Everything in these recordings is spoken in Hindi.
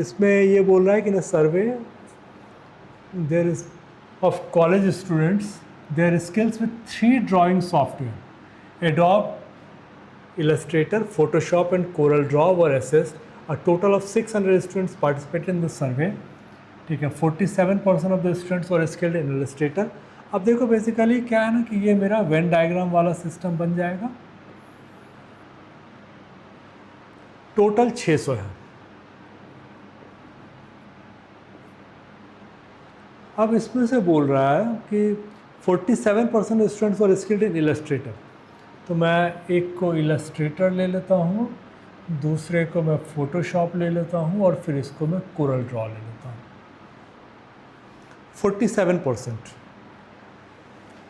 इसमें ये बोल रहा है कि in survey there is of college students their skills with 3 drawing software Adobe, Illustrator, Photoshop and CorelDRAW were assessed. A total of 600 students participated in the survey. ठीक है, 47% of the students were skilled in Illustrator. अब देखो बेसिकली क्या है ना कि ये मेरा वेन डायग्राम वाला सिस्टम बन जाएगा. टोटल 600 है. अब इसमें से बोल रहा है कि 47% students were skilled in Illustrator. तो मैं एक को इलस्ट्रेटर ले लेता हूँ, दूसरे को मैं फ़ोटोशॉप ले लेता हूँ और फिर इसको मैं कोरल ड्रॉ ले लेता हूँ. 47%.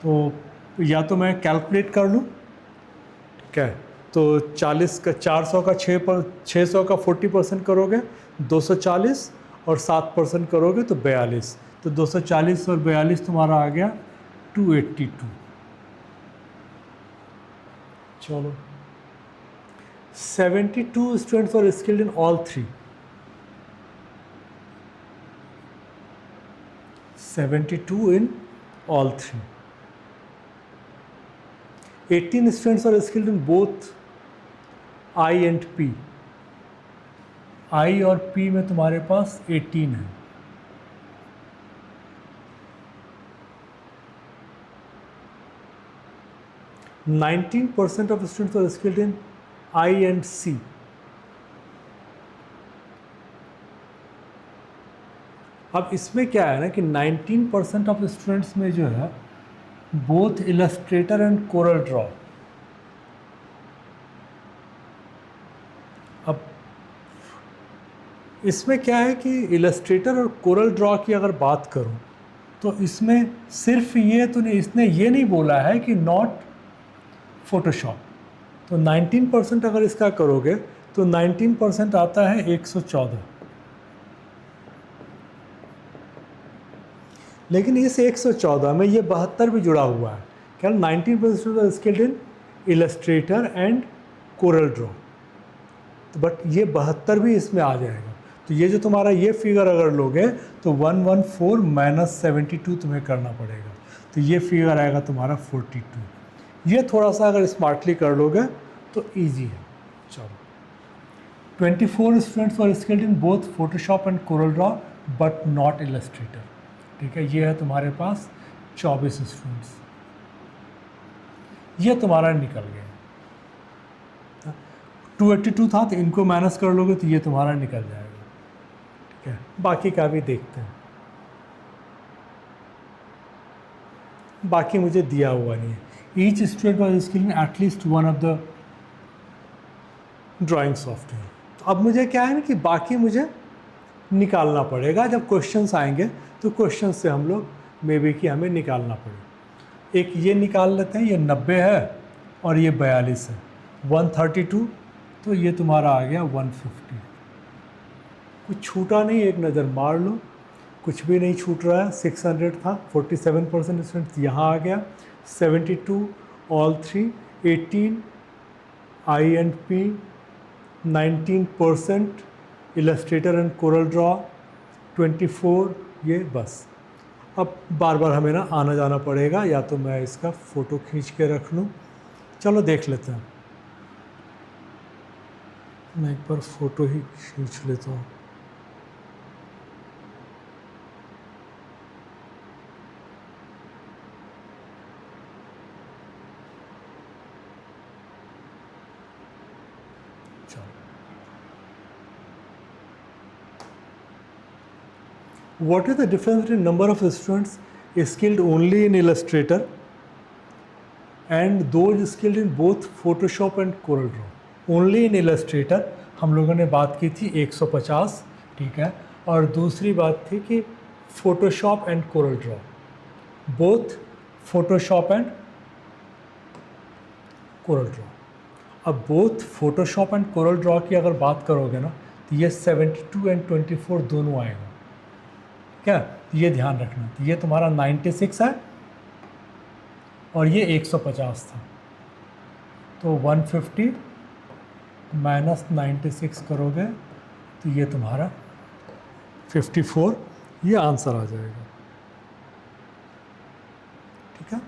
तो या तो मैं कैलकुलेट कर लूँ, ठीक है, तो 40 का 400 का 600 का 40% करोगे 240 और 7% करोगे तो 42. तो 240 और 42 तुम्हारा आ गया 282. चलो 72 students are skilled in all 3. 72 in all 3. 18 students are skilled in both I and P. I और P में तुम्हारे पास 18 है. %19 of students are skilled in I and C. अब इसमें क्या है ना कि 19% ऑफ स्टूडेंट्स में जो है both Illustrator and Corel Draw. अब इसमें क्या है कि इलस्ट्रेटर और कोरल ड्रॉ की अगर बात करूं तो इसमें सिर्फ ये तो नहीं, इसने ये नहीं बोला है कि नॉट फोटोशॉप. तो 19% अगर इसका करोगे तो 19% आता है 114. लेकिन इस 114 में ये 72 भी जुड़ा हुआ है. क्या 19% skilled in Illustrator and Corel Draw. तो बट ये 72 भी इसमें आ जाएगा. तो ये जो तुम्हारा ये फिगर अगर लोगे तो 114 माइनस 72 तुम्हें करना पड़ेगा. तो ये फिगर आएगा तुम्हारा 42. ये थोड़ा सा अगर स्मार्टली कर लोगे तो ईजी है. चलो 24 students were skilled in both Photoshop and Corel Draw but not Illustrator. ठीक है, ये है तुम्हारे पास 24 स्टूडेंट्स. ये तुम्हारा निकल गया. 282 था तो इनको माइनस कर लोगे तो ये तुम्हारा निकल जाएगा. ठीक है, बाकी का भी देखते हैं. बाकी मुझे दिया हुआ नहीं है. Each student was skilled in at least one of the drawing software. अब मुझे क्या है ना कि बाकी मुझे निकालना पड़ेगा. जब क्वेश्चंस आएंगे तो क्वेश्चन से हम लोग मे बी कि हमें निकालना पड़ेगा. एक ये निकाल लेते हैं, ये 90 है और ये 42 है. 132 तो ये तुम्हारा आ गया 150. कुछ छूटा नहीं, एक नज़र मार लो, कुछ भी नहीं छूट रहा है. 600 था, 47% स्टूडेंट्स यहाँ आ गया. 72 all 3, 18 I and P, 19% Illustrator and Corel Draw, 24 ये बस. अब बार बार हमें ना आना जाना पड़ेगा, या तो मैं इसका फ़ोटो खींच के रख लूँ. चलो देख लेते हैं. मैं एक बार फ़ोटो ही खींच लेता हूँ. What is the difference between number of students skilled only in Illustrator and those skilled in both Photoshop and Corel Draw? Only in Illustrator हम लोगों ने बात की थी 150, ठीक है, और दूसरी बात थी कि Photoshop and Corel Draw, both Photoshop and Corel Draw. अब both Photoshop and Corel Draw की अगर बात करोगे ना तो ये 72 and 24 दोनों आएगा. क्या ये ध्यान रखना. तो ये तुम्हारा 96 है और ये 150 था. तो 150 माइनस 96 करोगे तो ये तुम्हारा 54 ये आंसर आ जाएगा। ठीक है,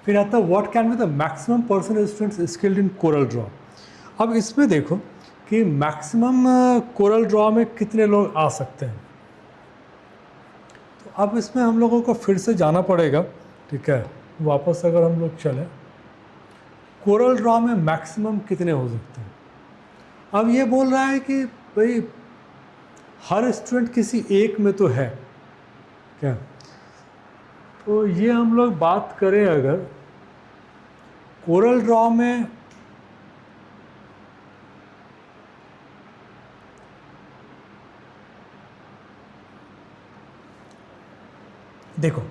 फिर आता है what can be the maximum percentage students skilled in Corel draw. अब इसमें देखो कि मैक्सिमम कोरल ड्रॉ में कितने लोग आ सकते हैं। तो अब इसमें हम लोगों को फिर से जाना पड़ेगा। ठीक है, वापस अगर हम लोग चलें, कोरल ड्रॉ में मैक्सिमम कितने हो सकते हैं। अब ये बोल रहा है कि भाई हर स्टूडेंट किसी एक में तो है क्या। तो ये हम लोग बात करें अगर कोरल ड्रॉ में देखो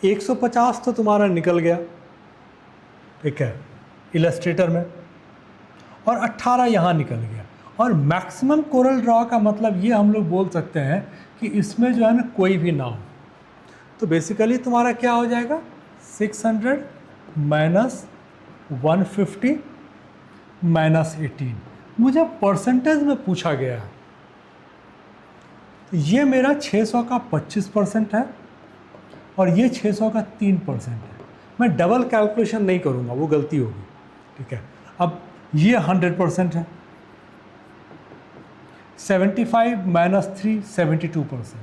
150 तो तुम्हारा निकल गया, ठीक है, इलस्ट्रेटर में, और 18 यहाँ निकल गया। और मैक्सिमम कोरल ड्रॉ का मतलब ये हम लोग बोल सकते हैं कि इसमें जो है ना कोई भी ना हो। तो बेसिकली तुम्हारा क्या हो जाएगा, 600 माइनस 150 माइनस 18। मुझे परसेंटेज में पूछा गया है, तो ये मेरा 600 का 25% है और ये 600 का 3% है। मैं डबल कैलकुलेशन नहीं करूँगा, वो गलती होगी। ठीक है, अब ये 100% है, 75 माइनस 3 72%।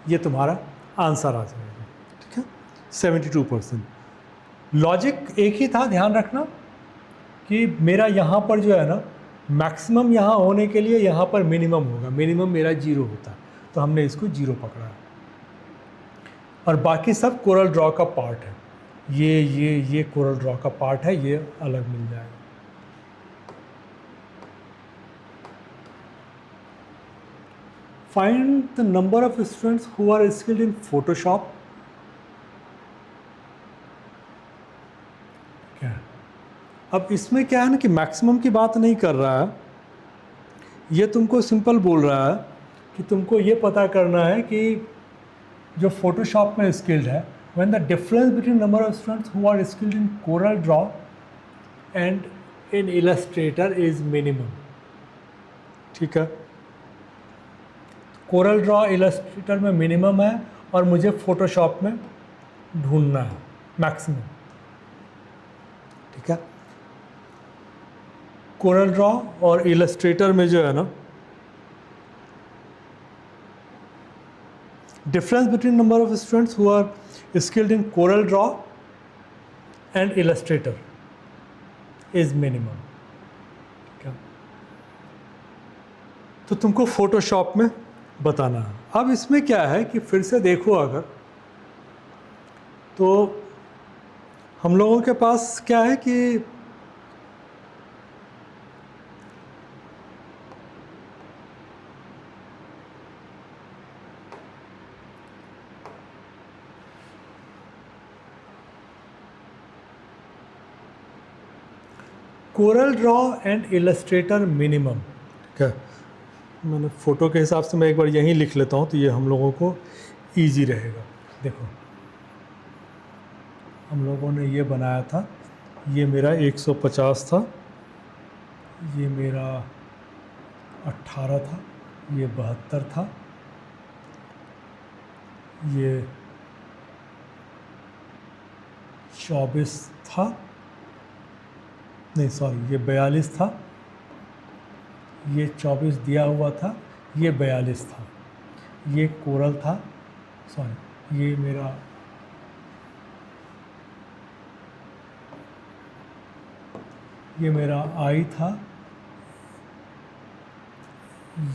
ये तुम्हारा आंसर आ जाएगा। ठीक है, 72%। लॉजिक एक ही था, ध्यान रखना कि मेरा यहाँ पर जो है ना मैक्सिमम यहाँ होने के लिए यहाँ पर मिनिमम होगा, मिनिमम मेरा 0 होता है, तो हमने इसको 0 पकड़ा है। और बाकी सब कोरल ड्रॉ का पार्ट है, ये कोरल ड्रॉ का पार्ट है, ये अलग मिल जाएगा। Find the number of students who are skilled in Photoshop. क्या अब इसमें क्या है ना कि मैक्सिमम की बात नहीं कर रहा है, ये तुमको सिंपल बोल रहा है कि तुमको ये पता करना है कि जो फोटोशॉप में स्किल्ड है, when the difference between number of students who are skilled in Corel Draw and in Illustrator is minimum. ठीक है, कोरल ड्रॉ इलस्ट्रेटर में मिनिमम है और मुझे फोटोशॉप में ढूंढना है मैक्सिमम। ठीक है, कोरल ड्रॉ और इलस्ट्रेटर में जो है ना difference between number of students who are skilled in Corel Draw and Illustrator is minimum. ठीक है, तो तुमको फोटोशॉप में बताना है। अब इसमें क्या है कि फिर से देखो अगर, तो हम लोगों के पास क्या है कि coral Draw and Illustrator minimum. ठीक है, मैंने फ़ोटो के हिसाब से मैं एक बार यहीं लिख लेता हूँ तो ये हम लोगों को ईजी रहेगा। देखो हम लोगों ने ये बनाया था, ये मेरा 150 था, ये मेरा 18 था, ये 72 था, ये 24 था, नहीं सॉरी ये 42 था, ये 24 दिया हुआ था, ये 42 था, ये कोरल था, सॉरी ये मेरा आई था,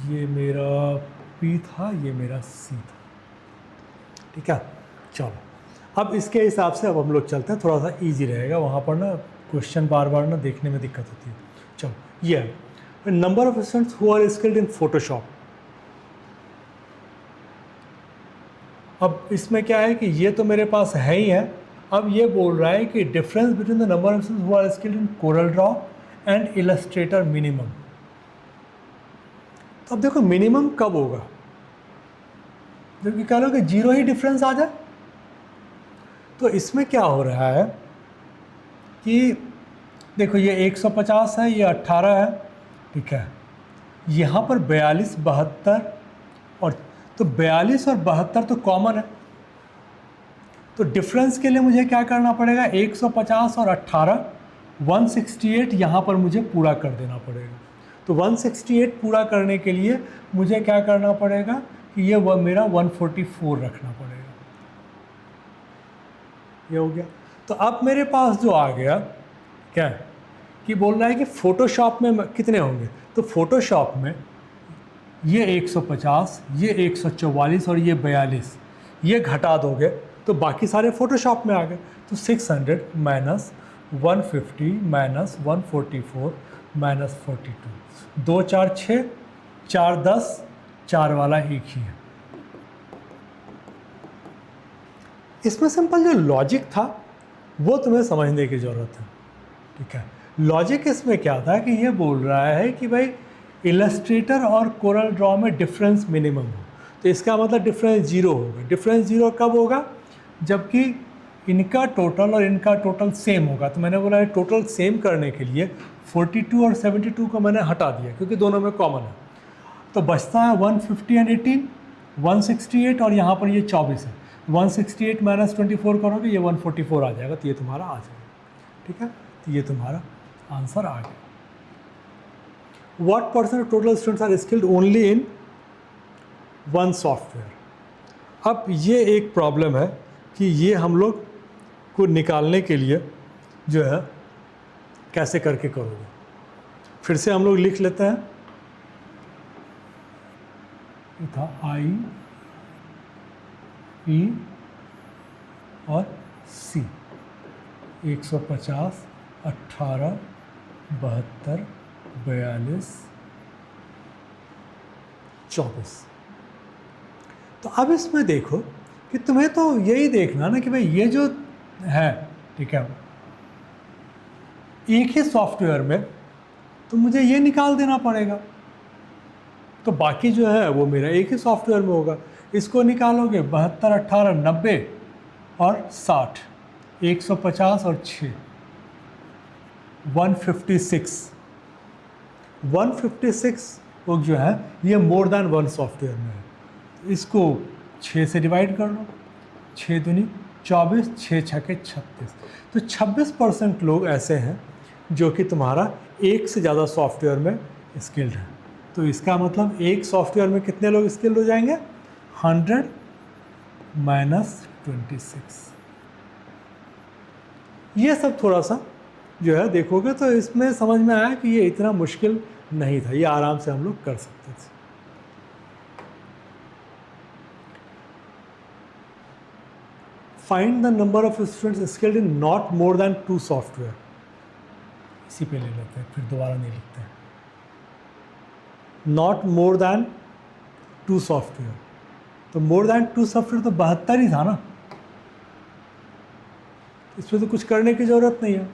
ये मेरा पी था, ये मेरा सी था। ठीक है, चलो अब इसके हिसाब से अब हम लोग चलते हैं, थोड़ा सा इजी रहेगा, वहाँ पर ना क्वेश्चन बार बार ना देखने में दिक्कत होती है। चलो ये है number of students who are skilled in Photoshop. अब इसमें क्या है कि ये तो मेरे पास है ही है, अब ये बोल रहा है कि difference between the number of students who are skilled in Corel Draw and Illustrator minimum. तो अब देखो मिनिमम कब होगा, जबकि कह लो कि 0 ही डिफरेंस आ जाए। तो इसमें क्या हो रहा है कि देखो ये 150 है, ये 18 है, ठीक है, यहाँ पर 42, 72 और तो 42 और 72 तो कॉमन है, तो डिफरेंस के लिए मुझे क्या करना पड़ेगा, 150 और 18 168 यहाँ पर मुझे पूरा कर देना पड़ेगा। तो 168 पूरा करने के लिए मुझे क्या करना पड़ेगा कि ये वह मेरा 144 रखना पड़ेगा। ये हो गया। तो अब मेरे पास जो आ गया क्या है कि बोल रहा है कि फ़ोटोशॉप में कितने होंगे, तो फ़ोटोशॉप में ये 150, ये 144 और ये 42, ये घटा दोगे तो बाकी सारे फ़ोटोशॉप में आ गए। तो 600 माइनस 150 माइनस 144 माइनस 42, 2 4 6, 4 10, 4 वाला एक ही है। इसमें सिंपल जो लॉजिक था वो तुम्हें समझने की ज़रूरत है, ठीक है। लॉजिक इसमें क्या था कि ये बोल रहा है कि भाई इलस्ट्रेटर और कोरल ड्रॉ में डिफरेंस मिनिमम हो, तो इसका मतलब डिफरेंस 0 होगा। डिफरेंस 0 कब होगा, जबकि इनका टोटल और इनका टोटल सेम होगा। तो मैंने बोला टोटल सेम करने के लिए 42 और 72 को मैंने हटा दिया क्योंकि दोनों में कॉमन है, तो बचता है 150 एंड 18, 168 और यहाँ पर ये 24 है। 168 माइनस 24 करोगे ये 144 आ जाएगा, तो ये तुम्हारा आ जाएगा, ठीक है। तो ये तुम्हारा आंसर आ गया। What percent of total students are skilled only in one software. अब ये एक प्रॉब्लम है कि ये हम लोग को निकालने के लिए जो है कैसे करके करोगे। फिर से हम लोग लिख लेते हैं, ये था आई पी और सी, 150, 18, 72, 42, 24। तो अब इसमें देखो कि तुम्हें तो यही देखना ना कि भाई ये जो है, ठीक है, एक ही सॉफ्टवेयर में, तो मुझे ये निकाल देना पड़ेगा। तो बाकी जो है वो मेरा एक ही सॉफ्टवेयर में होगा। इसको निकालोगे 72, 18, 90 और 60, 150 और 6, 156। 156 वो जो है ये मोर देन वन सॉफ्टवेयर में है। तो इसको 6 से डिवाइड कर लो, 6 दूनी 24, 6 छक्के 36। तो 26% लोग ऐसे हैं जो कि तुम्हारा एक से ज़्यादा सॉफ्टवेयर में स्किल्ड है। तो इसका मतलब एक सॉफ्टवेयर में कितने लोग स्किल्ड हो जाएंगे, 100 माइनस 26। ये सब थोड़ा सा जो है देखोगे तो इसमें समझ में आया कि ये इतना मुश्किल नहीं था, ये आराम से हम लोग कर सकते थे। Find the number of students skilled in not more than 2 software. इसी पे ले लेते हैं, फिर दोबारा नहीं लिखते हैं। नॉट मोर देन 2 सॉफ्टवेयर, तो मोर देन 2 सॉफ्टवेयर तो 72 ही था ना, इसमें तो कुछ करने की ज़रूरत नहीं है।